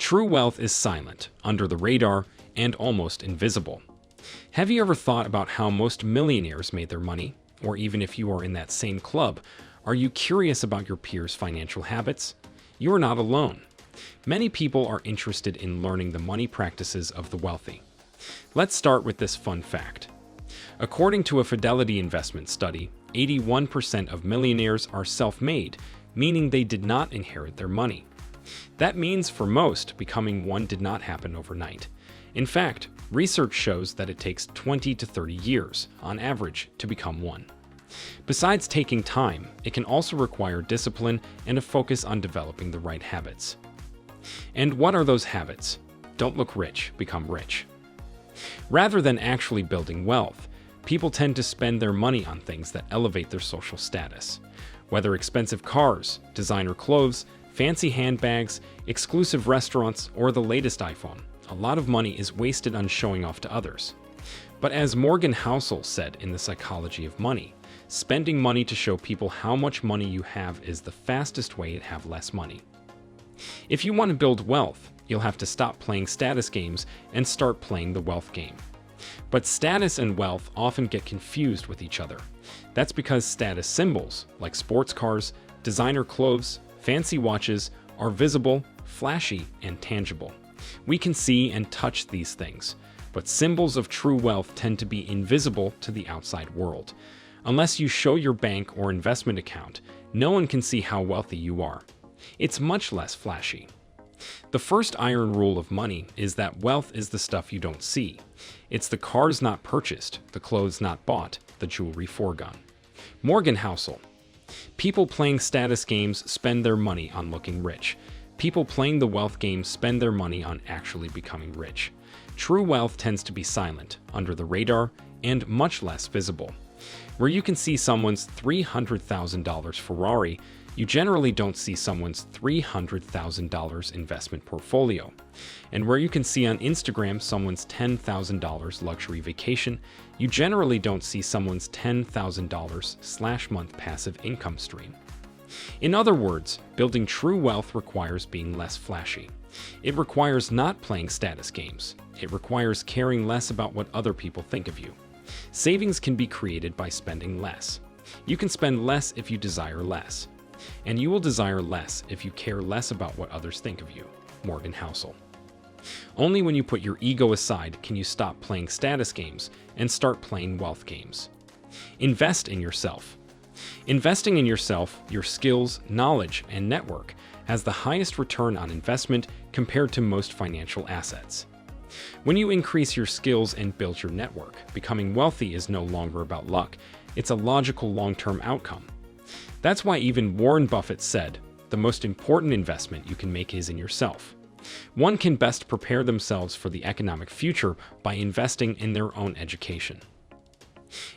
True wealth is silent, under the radar, and almost invisible. Have you ever thought about how most millionaires made their money? Or even if you are in that same club, are you curious about your peers' financial habits? You are not alone. Many people are interested in learning the money practices of the wealthy. Let's start with this fun fact. According to a Fidelity investment study, 81% of millionaires are self-made, meaning they did not inherit their money. That means for most, becoming one did not happen overnight. In fact, research shows that it takes 20 to 30 years, on average, to become one. Besides taking time, it can also require discipline and a focus on developing the right habits. And what are those habits? Don't look rich, become rich. Rather than actually building wealth, people tend to spend their money on things that elevate their social status. Whether expensive cars, designer clothes, fancy handbags, exclusive restaurants, or the latest iPhone, a lot of money is wasted on showing off to others. But as Morgan Housel said in The Psychology of Money, spending money to show people how much money you have is the fastest way to have less money. If you want to build wealth, you'll have to stop playing status games and start playing the wealth game. But status and wealth often get confused with each other. That's because status symbols, like sports cars, designer clothes, fancy watches, are visible, flashy, and tangible. We can see and touch these things, but symbols of true wealth tend to be invisible to the outside world. Unless you show your bank or investment account, no one can see how wealthy you are. It's much less flashy. The first iron rule of money is that wealth is the stuff you don't see. It's the cars not purchased, the clothes not bought, the jewelry foregone. Morgan Housel. People playing status games spend their money on looking rich. People playing the wealth game spend their money on actually becoming rich. True wealth tends to be silent, under the radar, and much less visible. Where you can see someone's $300,000 Ferrari, you generally don't see someone's $300,000 investment portfolio. And where you can see on Instagram someone's $10,000 luxury vacation, you generally don't see someone's $10,000/month passive income stream. In other words, building true wealth requires being less flashy. It requires not playing status games. It requires caring less about what other people think of you. Savings can be created by spending less. You can spend less if you desire less. And you will desire less if you care less about what others think of you. Morgan Housel. Only when you put your ego aside can you stop playing status games and start playing wealth games. Invest in yourself. Investing in yourself, your skills, knowledge, and network has the highest return on investment compared to most financial assets. When you increase your skills and build your network, becoming wealthy is no longer about luck. It's a logical long-term outcome. That's why even Warren Buffett said, the most important investment you can make is in yourself. One can best prepare themselves for the economic future by investing in their own education.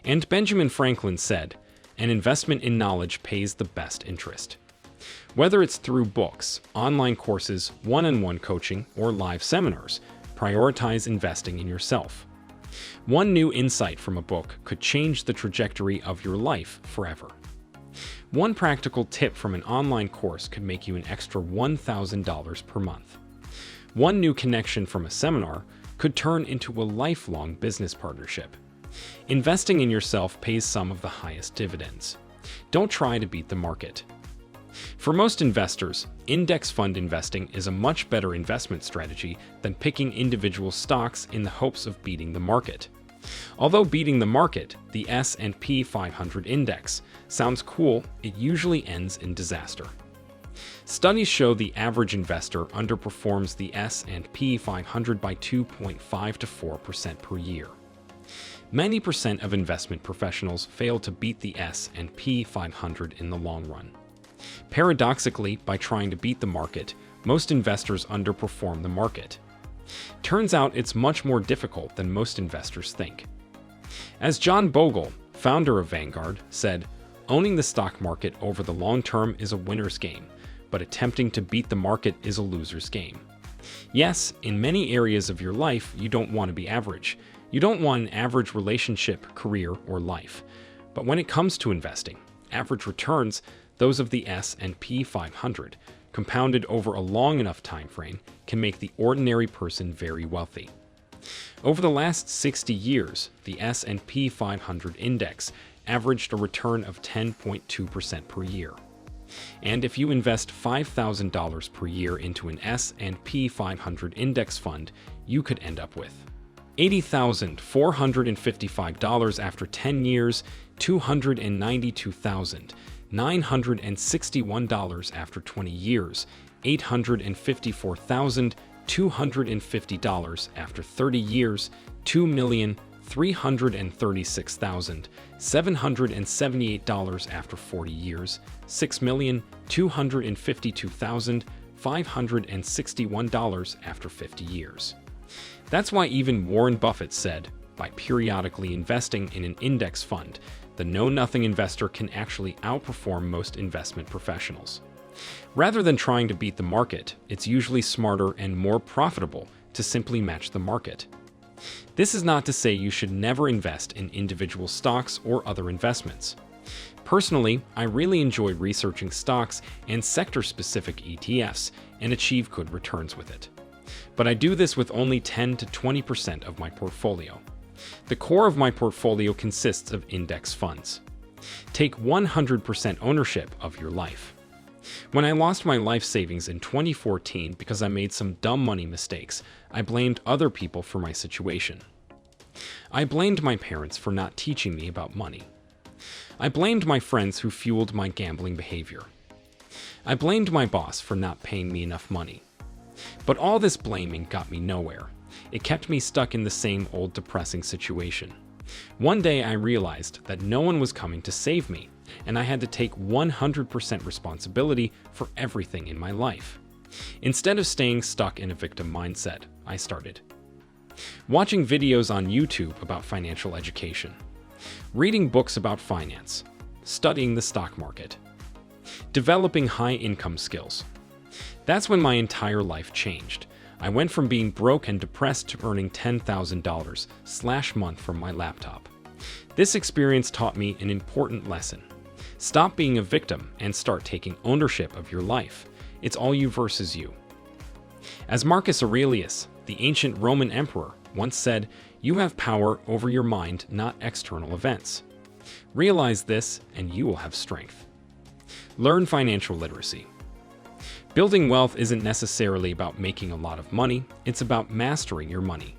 And Benjamin Franklin said, an investment in knowledge pays the best interest. Whether it's through books, online courses, one-on-one coaching, or live seminars, prioritize investing in yourself. One new insight from a book could change the trajectory of your life forever. One practical tip from an online course could make you an extra $1,000 per month. One new connection from a seminar could turn into a lifelong business partnership. Investing in yourself pays some of the highest dividends. Don't try to beat the market. For most investors, index fund investing is a much better investment strategy than picking individual stocks in the hopes of beating the market. Although beating the market, the S&P 500 index, sounds cool, it usually ends in disaster. Studies show the average investor underperforms the S&P 500 by 2.5 to 4% per year. Many percent of investment professionals fail to beat the S&P 500 in the long run. Paradoxically, by trying to beat the market, most investors underperform the market. Turns out it's much more difficult than most investors think. As John Bogle, founder of Vanguard, said, owning the stock market over the long term is a winner's game, but attempting to beat the market is a loser's game. Yes, in many areas of your life, you don't want to be average. You don't want an average relationship, career, or life. But when it comes to investing, average returns, those of the S&P 500, compounded over a long enough time frame, can make the ordinary person very wealthy. Over the last 60 years, the S&P 500 index averaged a return of 10.2% per year. And if you invest $5,000 per year into an S&P 500 index fund, you could end up with $80,455 after 10 years, $292,961 after 20 years, $854,250 after 30 years, $2,336,778 after 40 years, $6,252,561 after 50 years. That's why even Warren Buffett said, by periodically investing in an index fund, the know-nothing investor can actually outperform most investment professionals. Rather than trying to beat the market, it's usually smarter and more profitable to simply match the market. This is not to say you should never invest in individual stocks or other investments. Personally, I really enjoy researching stocks and sector-specific ETFs and achieve good returns with it. But I do this with only 10 to 20% of my portfolio. The core of my portfolio consists of index funds. Take 100% ownership of your life. When I lost my life savings in 2014 because I made some dumb money mistakes, I blamed other people for my situation. I blamed my parents for not teaching me about money. I blamed my friends who fueled my gambling behavior. I blamed my boss for not paying me enough money. But all this blaming got me nowhere. It kept me stuck in the same old depressing situation. One day I realized that no one was coming to save me, and I had to take 100% responsibility for everything in my life. Instead of staying stuck in a victim mindset, I started watching videos on YouTube about financial education, reading books about finance, studying the stock market, developing high-income skills. That's when my entire life changed. I went from being broke and depressed to earning $10,000/month from my laptop. This experience taught me an important lesson. Stop being a victim and start taking ownership of your life. It's all you versus you. As Marcus Aurelius, the ancient Roman emperor, once said, "You have power over your mind, not external events." Realize this, and you will have strength. Learn financial literacy. Building wealth isn't necessarily about making a lot of money, it's about mastering your money.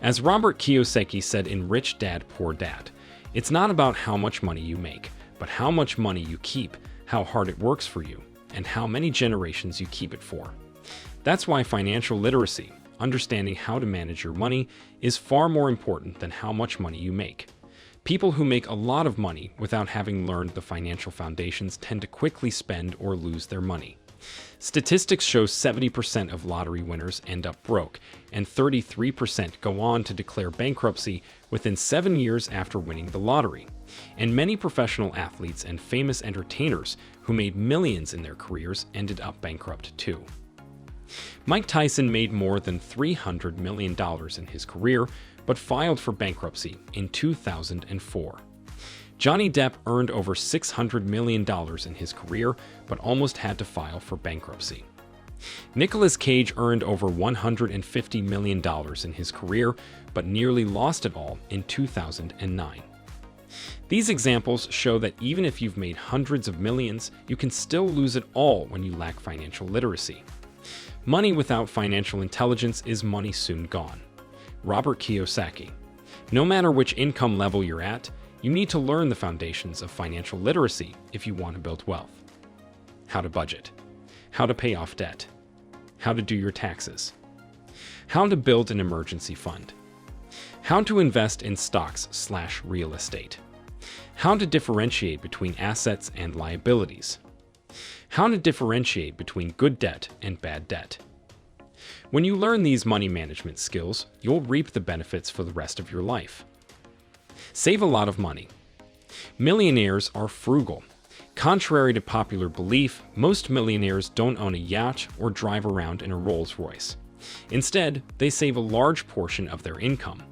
As Robert Kiyosaki said in Rich Dad, Poor Dad, it's not about how much money you make, but how much money you keep, how hard it works for you, and how many generations you keep it for. That's why financial literacy, understanding how to manage your money, is far more important than how much money you make. People who make a lot of money without having learned the financial foundations tend to quickly spend or lose their money. Statistics show 70% of lottery winners end up broke, and 33% go on to declare bankruptcy within 7 years after winning the lottery. And many professional athletes and famous entertainers who made millions in their careers ended up bankrupt too. Mike Tyson made more than $300 million in his career, but filed for bankruptcy in 2004. Johnny Depp earned over $600 million in his career, but almost had to file for bankruptcy. Nicolas Cage earned over $150 million in his career, but nearly lost it all in 2009. These examples show that even if you've made hundreds of millions, you can still lose it all when you lack financial literacy. Money without financial intelligence is money soon gone. Robert Kiyosaki. No matter which income level you're at, you need to learn the foundations of financial literacy if you want to build wealth. How to budget. How to pay off debt. How to do your taxes. How to build an emergency fund. How to invest in stocks/real estate. How to differentiate between assets and liabilities. How to differentiate between good debt and bad debt. When you learn these money management skills, you'll reap the benefits for the rest of your life. Save a lot of money. Millionaires are frugal. Contrary to popular belief, most millionaires don't own a yacht or drive around in a Rolls-Royce. Instead, they save a large portion of their income.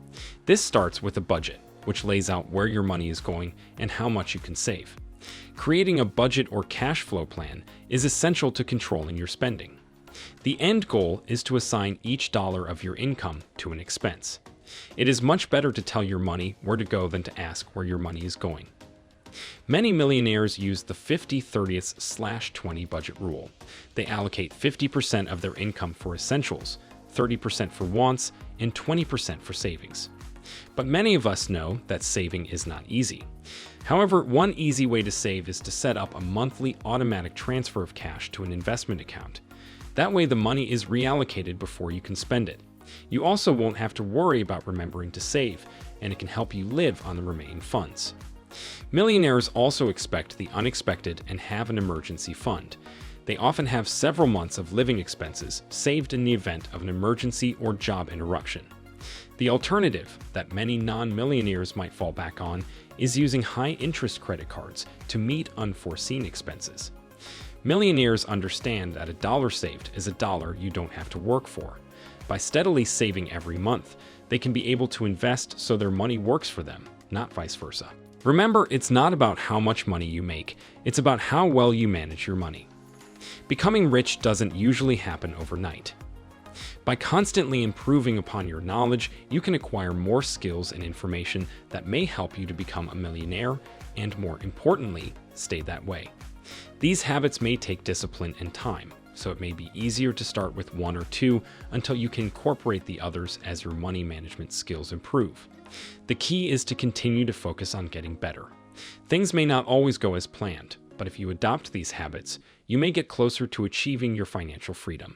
This starts with a budget, which lays out where your money is going and how much you can save. Creating a budget or cash flow plan is essential to controlling your spending. The end goal is to assign each dollar of your income to an expense. It is much better to tell your money where to go than to ask where your money is going. Many millionaires use the 50-30/20 budget rule. They allocate 50% of their income for essentials, 30% for wants, and 20% for savings. But many of us know that saving is not easy. However, one easy way to save is to set up a monthly automatic transfer of cash to an investment account. That way the money is reallocated before you can spend it. You also won't have to worry about remembering to save, and it can help you live on the remaining funds. Millionaires also expect the unexpected and have an emergency fund. They often have several months of living expenses saved in the event of an emergency or job interruption. The alternative that many non-millionaires might fall back on is using high-interest credit cards to meet unforeseen expenses. Millionaires understand that a dollar saved is a dollar you don't have to work for. By steadily saving every month, they can be able to invest so their money works for them, not vice versa. Remember, it's not about how much money you make, it's about how well you manage your money. Becoming rich doesn't usually happen overnight. By constantly improving upon your knowledge, you can acquire more skills and information that may help you to become a millionaire and, more importantly, stay that way. These habits may take discipline and time, so it may be easier to start with one or two until you can incorporate the others as your money management skills improve. The key is to continue to focus on getting better. Things may not always go as planned, but if you adopt these habits, you may get closer to achieving your financial freedom.